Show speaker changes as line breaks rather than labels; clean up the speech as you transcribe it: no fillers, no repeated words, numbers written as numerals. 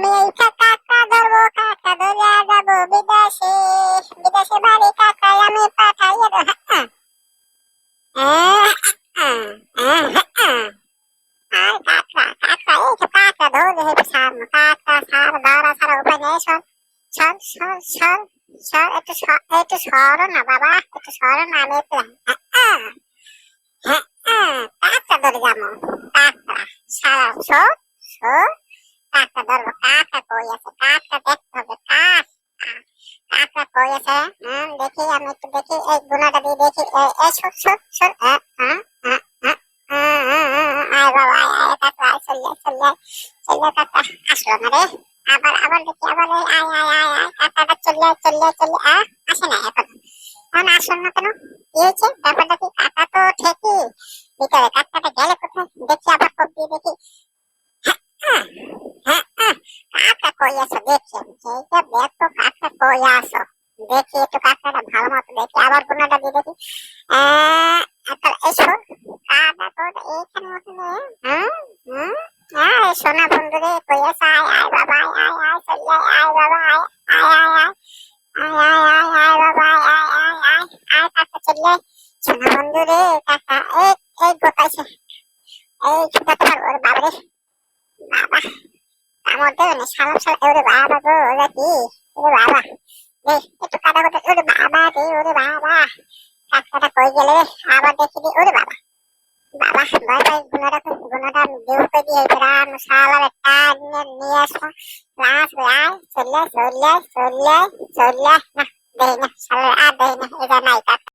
আমি এই কাকা ধরবো, কাকা ধরিয়া যাবো বিদেশে, বিদেশে বাড়ি কাকাই আমি পাঠাইয়া দেব। আর কাকা কাকা এই তো কাকা ধরে হেঁটে সার কাকা সার ধরা ছাড়া উপায় নেই। সর সর সর সর সর একটু সরো না বাবা, একটু সরো না, আমি একটু কাকা ধরে যাবো। কাকা সারা সর সর, কাকা ধরবো। কাকা কই আছে? কাকা দেখতে হবে। কাকা কই আছে? দেখি আমি একটু দেখি, এই গুণাটা দিয়ে দেখি। এই সর সর সর। আয় বাবা আয় আয় কাকা আয়, চলে চলে চলে কাকা আসলো না রে। আবার আবার দেখি, আবার আয় আয় আয় আয় কাকাটা চলে চলে চলে আসে না এখন। এখন আসল না কেন? কি হয়েছে? ব্যাপারটা কি? কাকা তো ঠিকই ভিতরে, কাকাটা গেলে কোথায়? দেখি আবার কোপ দিয়ে দেখি। কাকা কই আছো দেখি আমি, এইটা দেখো কাকা কই আছো দেখি, একটু কাকাটা ভালো মতো দেখি, আবার গুণাটা দিয়ে দেখি। এসো কাকা তো এইখানে ওখানে। সোনা বন্ধু রে কই আছো? আয় আয় বাবা আয় আয় আয় চলে আয় বাবা আয় আয় আয় আয় আয় আয় আয় আয় বাবা আয় আয় আয় আয় আয় কাকা চলে। সোনা বন্ধু রে কাকা এই এই গোটাইছে, এই ছুটাতে পারবো? ওরে বাবা রে বাবা, কামড় দেবে না সালাম সালাম। ওরে বাবা গো, ওরে কি? ওরে বাবা রে একটু কাটা কোটা। ওরে বাবা রে, ওরে বাবা কাকাটা কই গেলে রে? আবার দেখি দি। ওরে বাবা বাবা ভয় পাই। গুণাটা দেউ করে দিয়ে রাম শালার একটা নিয়ে আসো। লাশ আয় চলে চলে চলে চলে না দেই না শালার, আর দেই না, এটা নাই কাকা।